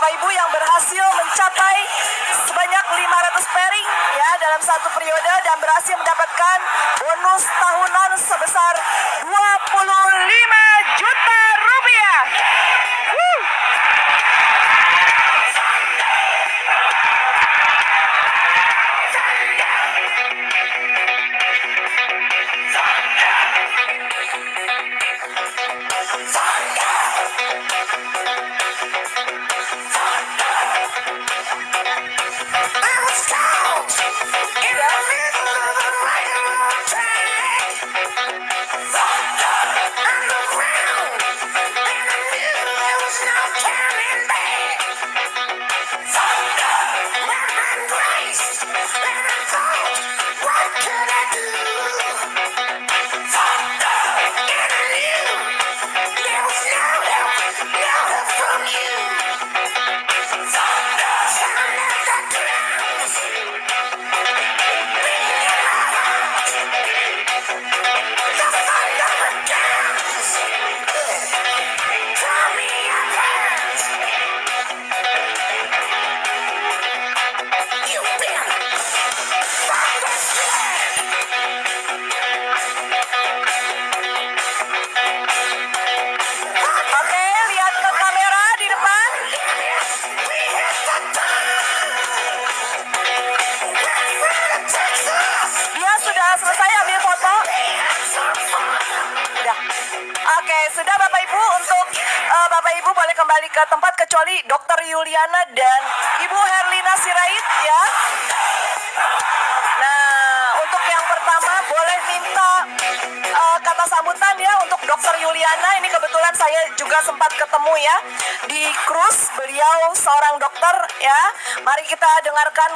Bapak Ibu yang berhasil mencapai sebanyak 500 pairing ya dalam satu periode dan berhasil mendapatkan bonus tahunan sebesar 25 juta rupiah. Selesai ambil foto. Oke, sudah Bapak Ibu. Untuk Bapak Ibu boleh kembali ke tempat kecuali Dr. Yuliana dan Ibu Herlina Sirait ya. Nah, untuk yang pertama boleh minta kata sambutan ya untuk Dr. Yuliana. Ini kebetulan saya juga sempat ketemu ya di cruise. Beliau seorang dokter ya. Mari kita dengarkan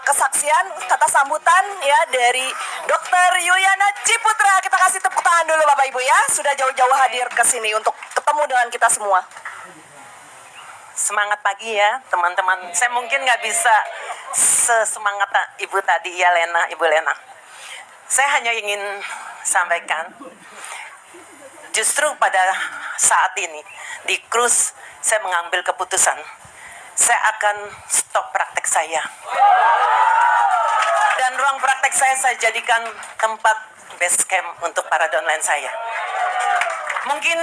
kesaksian kata sambutan ya dari Dr. Yuliana Ciputra. Kita kasih tepuk tangan dulu Bapak Ibu ya. Sudah jauh-jauh hadir ke sini untuk ketemu dengan kita semua. Semangat pagi ya teman-teman. Saya mungkin nggak bisa sesemangat Ibu tadi ya Ibu Lena. Saya hanya ingin sampaikan, justru pada saat ini di cruise saya mengambil keputusan, saya akan stop praktek saya. Dan ruang praktek saya jadikan tempat base camp untuk para downline saya. Mungkin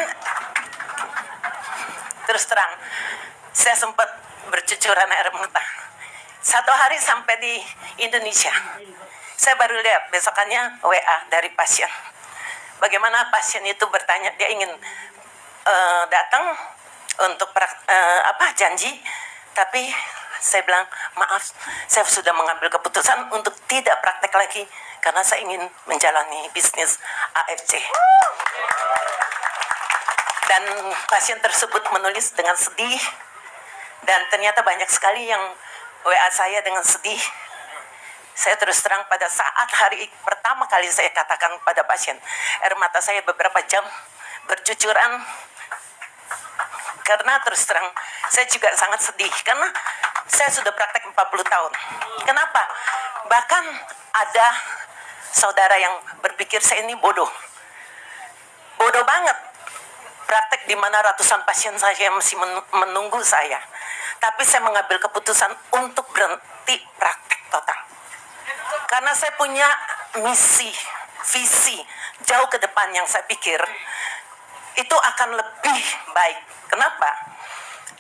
terus terang, saya sempat bercucuran air mata. Satu hari sampai di Indonesia, saya baru lihat besokannya WA dari pasien. Bagaimana pasien itu bertanya, dia ingin datang untuk janji, tapi saya bilang maaf, saya sudah mengambil keputusan untuk tidak praktek lagi karena saya ingin menjalani bisnis AFC. Dan pasien tersebut menulis dengan sedih, dan ternyata banyak sekali yang WA saya dengan sedih. Saya terus terang pada saat hari pertama kali saya katakan pada pasien, air mata saya beberapa jam bercucuran. Karena terus terang saya juga sangat sedih karena saya sudah praktek 40 tahun. Kenapa? Bahkan ada saudara yang berpikir saya ini bodoh. Bodoh banget. Praktek di mana ratusan pasien saya masih menunggu saya. Tapi saya mengambil keputusan untuk berhenti praktek total. Karena saya punya misi, visi jauh ke depan yang saya pikir itu akan lebih baik. Kenapa?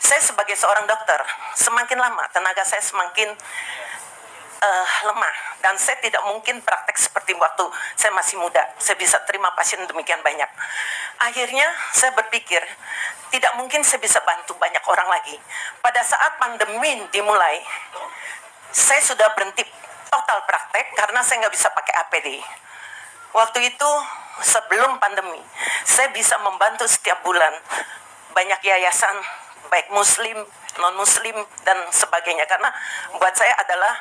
Saya sebagai seorang dokter, semakin lama tenaga saya semakin lemah. Dan saya tidak mungkin praktek seperti waktu saya masih muda. Saya bisa terima pasien demikian banyak. Akhirnya saya berpikir, tidak mungkin saya bisa bantu banyak orang lagi. Pada saat pandemi dimulai, saya sudah berhenti total praktek karena saya nggak bisa pakai APD. Waktu itu sebelum pandemi, saya bisa membantu setiap bulan banyak yayasan, baik muslim, non-muslim, dan sebagainya. Karena buat saya adalah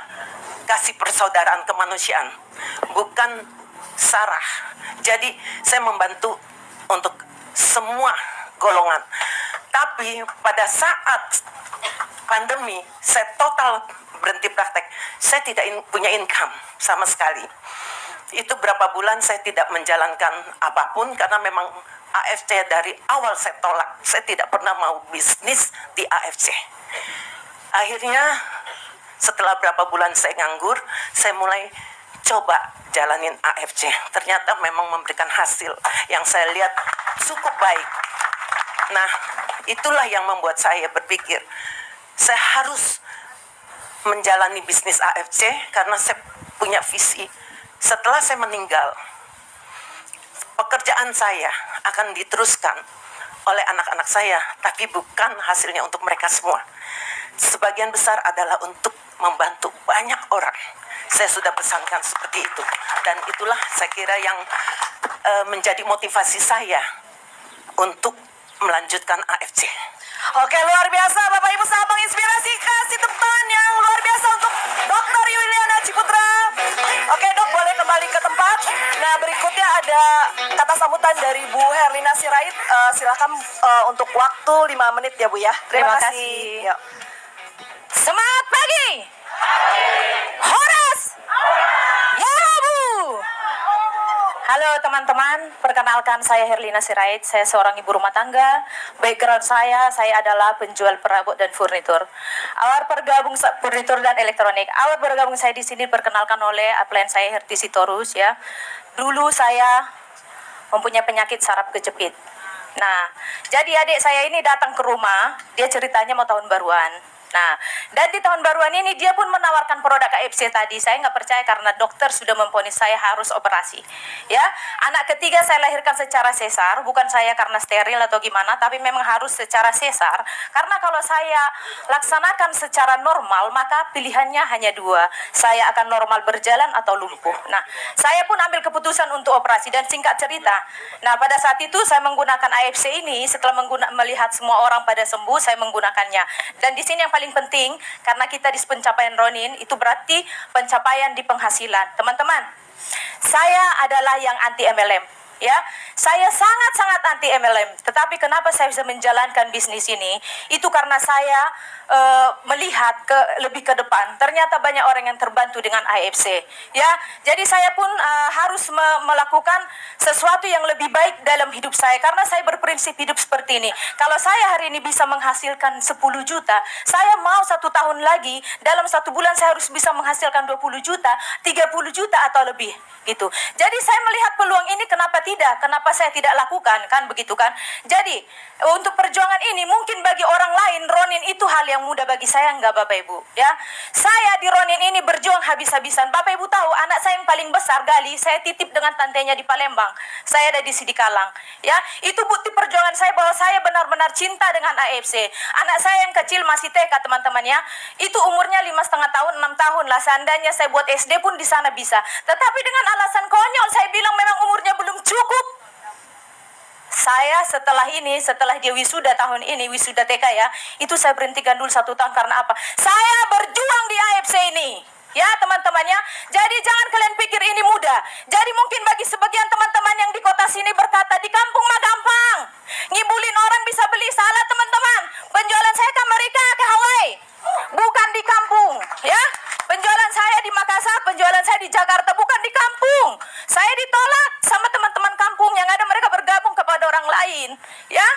kasih persaudaraan kemanusiaan, bukan sarah. Jadi saya membantu untuk semua golongan. Tapi pada saat pandemi, saya total berhenti praktek. Saya tidak punya income sama sekali. Itu berapa bulan saya tidak menjalankan apapun karena memang AFC dari awal saya tolak. Saya tidak pernah mau bisnis di AFC. Akhirnya setelah berapa bulan saya nganggur, saya mulai coba jalanin AFC. Ternyata memang memberikan hasil yang saya lihat cukup baik. Nah, itulah yang membuat saya berpikir, saya harus menjalani bisnis AFC karena saya punya visi. Setelah saya meninggal, pekerjaan saya akan diteruskan oleh anak-anak saya, tapi bukan hasilnya untuk mereka semua. Sebagian besar adalah untuk membantu banyak orang. Saya sudah pesankan seperti itu. Dan itulah saya kira yang menjadi motivasi saya untuk melanjutkan AFC. Oke, luar biasa Bapak Ibu sangat menginspirasi. Kasih tepuk tangan yang luar biasa untuk Dr. Yuliana Ciputra. Oke dok, boleh kembali ke tempat. Nah berikutnya ada kata sambutan dari Bu Herlina Sirait. Silakan untuk waktu 5 menit ya Bu ya. Terima kasih. Yuk. Semangat pagi. Horas. Ya Bu. Halo teman-teman, perkenalkan saya Herlina Sirait. Saya seorang ibu rumah tangga. Background saya adalah penjual perabot dan furnitur. Awal bergabung furnitur dan elektronik. Awal bergabung saya di sini perkenalkan oleh upline saya Herti Sitorus ya. Dulu saya mempunyai penyakit saraf kejepit. Nah, jadi adik saya ini datang ke rumah, dia ceritanya mau tahun baruan. Nah, dan di tahun baruan ini dia pun menawarkan produk AFC tadi. Saya nggak percaya karena dokter sudah memvonis saya harus operasi. Ya, anak ketiga saya lahirkan secara sesar, bukan saya karena steril atau gimana, tapi memang harus secara sesar. Karena kalau saya laksanakan secara normal, maka pilihannya hanya dua. Saya akan normal berjalan atau lumpuh. Nah, saya pun ambil keputusan untuk operasi dan singkat cerita. Nah, pada saat itu saya menggunakan AFC ini setelah melihat semua orang pada sembuh, saya menggunakannya. Dan di sini yang paling penting, karena kita di pencapaian Ronin, itu berarti pencapaian di penghasilan. Teman-teman, saya adalah yang anti MLM. Ya, saya sangat-sangat anti MLM. Tetapi kenapa saya bisa menjalankan bisnis ini? Itu karena saya melihat lebih ke depan. Ternyata banyak orang yang terbantu dengan AFC. Ya, jadi saya pun harus melakukan sesuatu yang lebih baik dalam hidup saya. Karena saya berprinsip hidup seperti ini. Kalau saya hari ini bisa menghasilkan 10 juta, saya mau 1 tahun lagi, dalam 1 bulan saya harus bisa menghasilkan 20 juta, 30 juta atau lebih. Gitu. Jadi saya melihat peluang ini, kenapa tidak? Kenapa saya tidak lakukan? Kan begitu kan? Jadi, untuk perjuangan ini mungkin bagi orang lain Ronin itu hal yang mudah, bagi saya enggak Bapak Ibu, ya. Saya di Ronin ini berjuang habis-habisan. Bapak Ibu tahu anak saya yang paling besar Gali, saya titip dengan tantenya di Palembang. Saya ada di Sidikalang, ya. Itu bukti perjuangan saya bahwa saya benar-benar cinta dengan AFC. Anak saya yang kecil masih TK teman-teman ya. Itu umurnya 5,5 tahun, 6 tahun lah. Seandainya saya buat SD pun di sana bisa. Tetapi dengan alasan konyol saya bilang memang umurnya belum cukup. Saya setelah dia wisuda tahun ini, wisuda TK ya, itu saya berhentikan dulu 1 tahun karena apa? Saya berjuang di AFC ini. Ya teman-temannya, jadi jangan kalian pikir ini mudah. Jadi mungkin bagi sebagian teman-teman yang di kota sini berkata di kampung mah gampang, ngibulin orang bisa beli, salah teman-teman. Penjualan saya ke Amerika, ke Hawaii, bukan di kampung. Ya, penjualan saya di Makassar, penjualan saya di Jakarta, bukan di kampung. Saya ditolak sama teman-teman kampung, yang ada mereka bergabung kepada orang lain. Ya,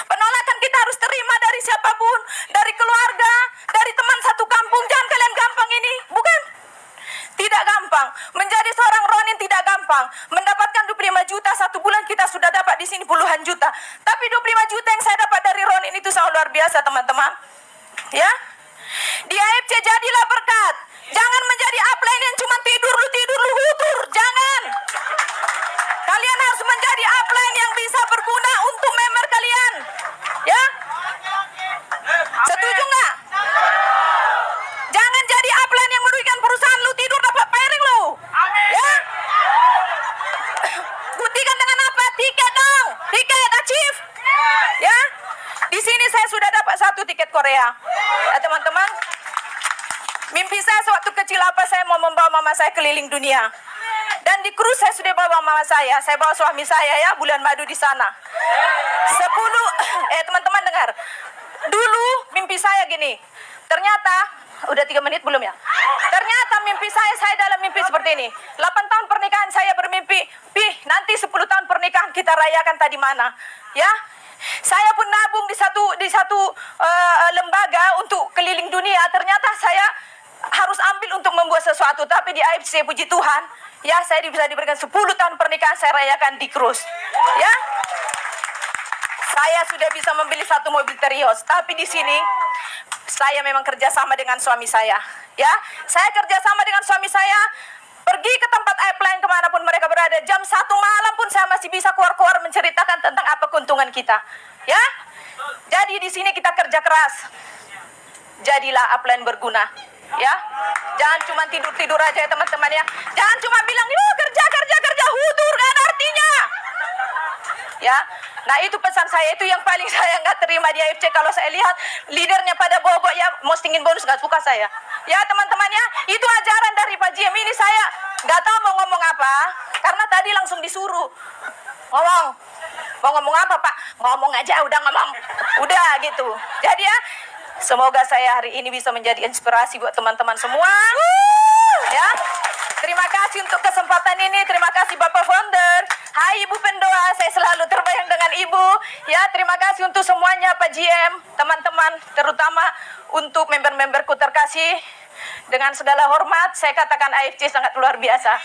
penolakan kita harus terima dari siapapun, dari keluarga, dari teman satu kampung. Jangan kalian gampang ini, bukan? Tidak gampang. Menjadi seorang Ronin tidak gampang. Mendapatkan 25 juta 1 bulan, kita sudah dapat di sini puluhan juta. Tapi 25 juta yang saya dapat dari Ronin itu sangat luar biasa teman-teman. Ya, di AFC jadilah berkat. Jangan menjadi upline yang cuma tidur lu hutur. Jangan. Kalian harus menjadi upline yang bisa berguna untuk member kalian. Ya? Setuju nggak? Jangan jadi upline yang merugikan perusahaan lu, tidur dapat piring lu. Ya? Buktikan dengan apa? Tiket dong. Tiket achieve. Ya? Di sini saya sudah dapat 1 tiket Korea. Ya teman-teman. Mimpi saya sewaktu kecil apa? Saya mau membawa mama saya keliling dunia. Dan di cruise saya sudah bawa mama saya bawa suami saya ya, bulan madu di sana. 10 teman-teman dengar. Dulu mimpi saya gini. Ternyata udah 3 menit belum ya? Ternyata mimpi saya dalam mimpi seperti ini. 8 tahun pernikahan saya bermimpi, nanti 10 tahun pernikahan kita rayakan tadi mana? Ya? Saya pun nabung di satu lembaga untuk keliling dunia. Ternyata saya harus ambil untuk membuat sesuatu. Tapi di AFC, puji Tuhan, ya saya bisa diberikan 10 tahun pernikahan saya rayakan di Krus. Ya, saya sudah bisa membeli 1 mobil Terios. Tapi di sini saya memang kerjasama dengan suami saya. Ya, saya kerjasama dengan suami saya. Pergi ke tempat upline kemanapun mereka berada. Jam 1 malam pun saya masih bisa keluar-keluar menceritakan tentang apa keuntungan kita. Ya, jadi di sini kita kerja keras. Jadilah upline berguna. Ya, jangan cuma tidur-tidur aja ya teman-teman ya. Jangan cuma bilang, yuk kerja, hutur, gak ada artinya. Ya, nah itu pesan saya, itu yang paling saya nggak terima di AFC. Kalau saya lihat leadernya pada bobok ya, postingin bonus, nggak suka saya. Ya teman-teman ya, itu ajaran dari Pak GM. Ini saya nggak tahu mau ngomong apa, karena tadi langsung disuruh mau ngomong apa Pak? Ngomong aja, udah ngomong, udah gitu. Jadi ya, semoga saya hari ini bisa menjadi inspirasi buat teman-teman semua. Ya, terima kasih untuk kesempatan ini. Terima kasih Bapak Founder. Hai Ibu Pendoa, saya selalu terbayang dengan Ibu. Ya, terima kasih untuk semuanya Pak GM, teman-teman, terutama untuk member-memberku terkasih. Dengan segala hormat, saya katakan AFC sangat luar biasa.